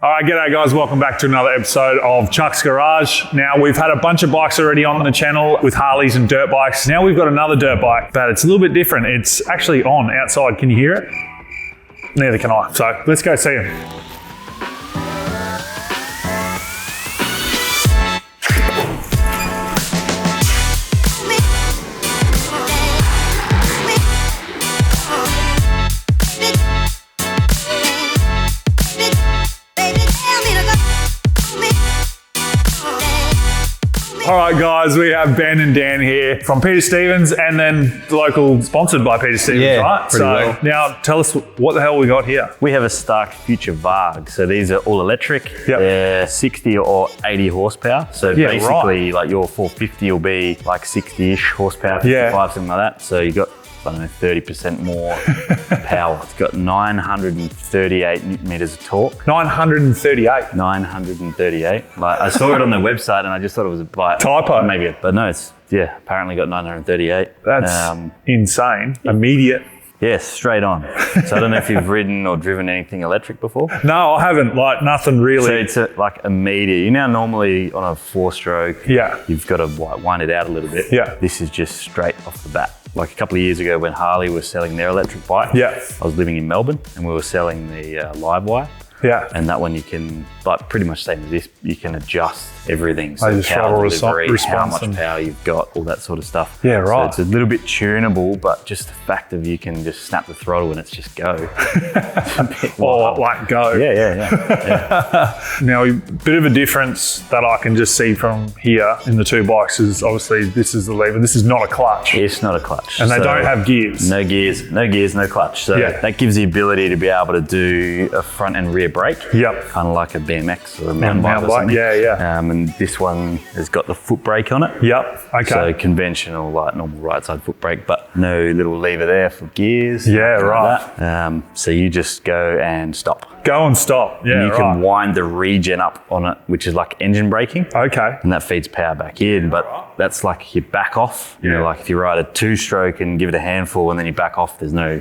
All right, g'day guys, welcome back to another episode of Chux Garage. Now, we've had a bunch of bikes already on the channel with Harleys and dirt bikes. Now we've got another dirt bike, but it's a little bit different. It's actually on outside. Can you hear it? Neither can I. So let's go see him. All right, guys, we have Ben and Dan here from Peter Stevens, and then the local sponsored by Peter Stevens, right? So well. Now tell us what the hell we got here. We have a Stark Future Varg. So these are all electric. Yep. They're 60 or 80 horsepower. So basically, like your 450 will be like 60-ish horsepower, 55, something like that. So you got, I don't know, 30% more power. It's got 938 newton meters of torque. 938? 938. Like, I saw it on their website and I just thought it was a typo. Maybe, but no, it's, apparently got 938. That's insane. Immediate. Yes, straight on. So I don't know if you've ridden or driven anything electric before. No, I haven't. Like nothing really. So it's like immediate. You know, normally on a 4-stroke, you've got to wind it out a little bit. Yeah. This is just straight off the bat. Like a couple of years ago when Harley was selling their electric bike, I was living in Melbourne and we were selling the live wire. Yeah. And that one you can, like pretty much same as this, you can adjust everything. So power delivery, how much power you've got, all that sort of stuff. Yeah, right. So it's a little bit tunable, but just the fact of you can just snap the throttle and it's just go. Or like go. Yeah. Now, a bit of a difference that I can just see from here in the two bikes is obviously this is the lever. This is not a clutch. It's not a clutch. And they don't have gears. No gears, no clutch. So that gives the ability to be able to do a front and rear brake. Yep. Kind of like a BMX or a mountain bike or something. And this one has got the foot brake on it. Yep. Okay. So conventional, like normal right side foot brake, but no little lever there for gears. Yeah, right. So you just go and stop. Go and stop. Yeah, and you can wind the regen up on it, which is like engine braking. Okay. And that feeds power back in, but that's like you back off. You know, like if you ride a 2-stroke and give it a handful and then you back off, there's no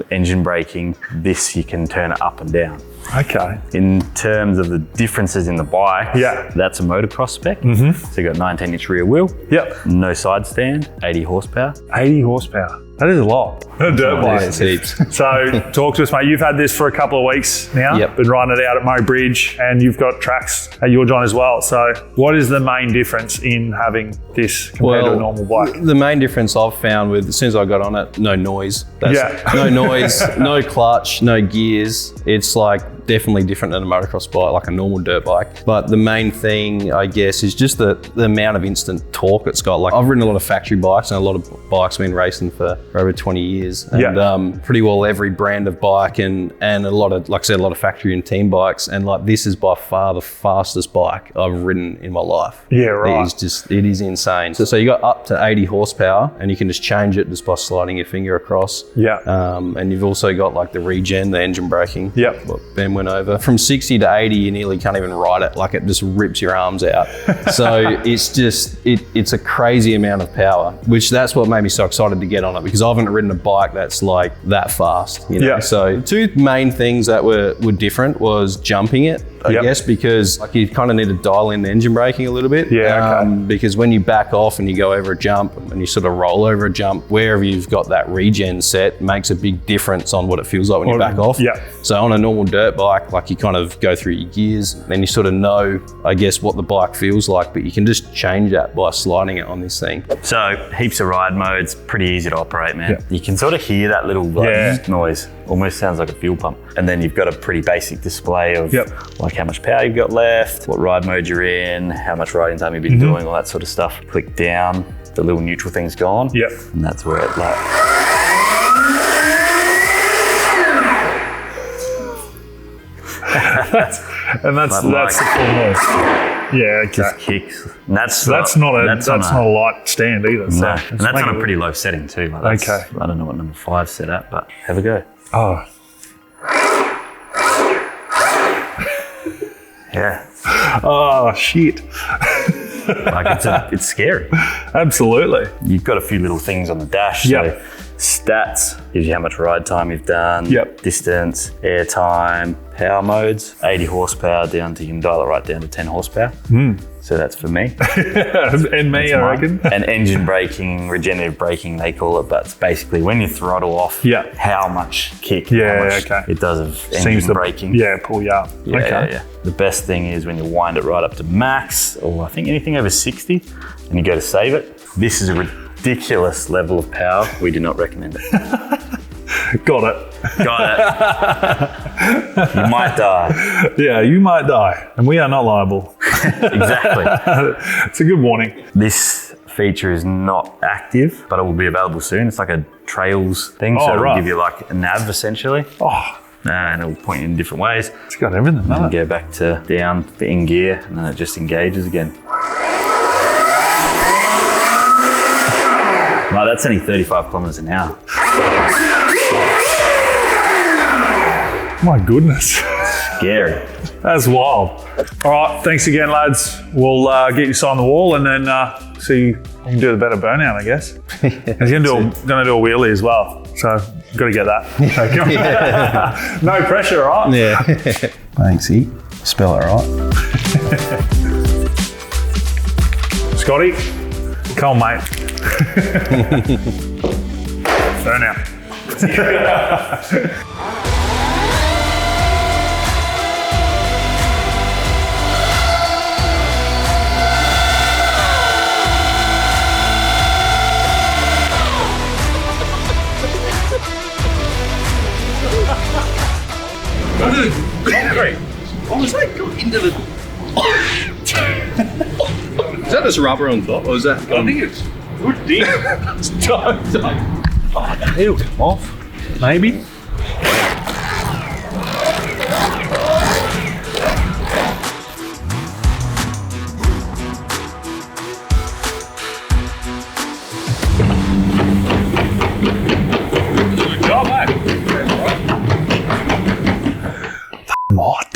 engine braking. This you can turn it up and down. Okay. In terms of the differences in the bike, that's a motocross spec. So you got 19-inch rear wheel. Yep. No side stand, 80 horsepower. 80 horsepower. That is a lot. A dirt bike. It's heaps. So talk to us, mate. You've had this for a couple of weeks now. Yep. Been riding it out at Murray Bridge, and you've got tracks at your joint as well. So what is the main difference in having this compared to a normal bike? The main difference I've found with, as soon as I got on it, no noise. No noise, no clutch, no gears. It's like definitely different than a motocross bike, like a normal dirt bike. But the main thing, I guess, is just the amount of instant torque it's got. Like I've ridden a lot of factory bikes and a lot of bikes I've been racing for over 20 years. And pretty well every brand of bike and a lot of, like I said, a lot of factory and team bikes. And like this is by far the fastest bike I've ridden in my life. Yeah, right. It is insane. So you got up to 80 horsepower and you can just change it just by sliding your finger across. Yeah. And you've also got like the regen, the engine braking. Yep. What Ben went over. From 60 to 80, you nearly can't even ride it. Like it just rips your arms out. So it's just, it's a crazy amount of power, which that's what made me so excited to get on it, because I haven't ridden a bike that's like that fast, you know? Yeah. So two main things that were different was jumping it, I guess, because like you kind of need to dial in the engine braking a little bit. Yeah, because when you back off and you go over a jump and you sort of roll over a jump, wherever you've got that regen set makes a big difference on what it feels like when you back off. Yeah. So on a normal dirt bike, like you kind of go through your gears and you sort of know, I guess, what the bike feels like, but you can just change that by sliding it on this thing. So heaps of ride modes, pretty easy to operate, man. Yeah. You can sort of hear that little noise, almost sounds like a fuel pump. And then you've got a pretty basic display of like how much power you've got left, what ride mode you're in, how much riding time you've been doing, all that sort of stuff. Click down, the little neutral thing's gone. Yep. And that's where it like... that's the full noise. Yeah, okay. Just kicks. And that's not a light stand either. So no, and that's on a pretty low setting too. Like okay. I don't know what number 5's set at, but have a go. Oh. Yeah. Oh shit. Like it's scary. Absolutely. You've got a few little things on the dash. So Stats gives you how much ride time you've done, distance, air time, power modes, 80 horsepower down to, you can dial it right down to 10 horsepower. So that's for me. And me, I reckon. And engine braking, regenerative braking, they call it, but it's basically when you throttle off, how much kick, how much it does of engine braking. Pull you up. The best thing is when you wind it right up to max, or I think anything over 60, and you go to save it. This is a ridiculous level of power. We do not recommend it. Got it. You might die. Yeah, you might die. And we are not liable. Exactly. It's a good warning. This feature is not active, but it will be available soon. It's like a trails thing, so it'll give you like a nav essentially. And it'll point you in different ways. It's got everything. And go back to down for in gear, and then it just engages again. Wow, that's only 35 kilometers an hour. My goodness. Scary. That's wild. All right, thanks again, lads. We'll get you signed the wall and then see you can do the better burnout, I guess. He's going to do a wheelie as well, so got to get that. No pressure, all right? Yeah. Thanks, E. Spell it right. Scotty, come on, mate. Burnout. What was that? Go into the... Is that just rubber on top, or is that... I think it's good deep. It's tight. Oh, it'll come off. Maybe. Good job, mate. Mod.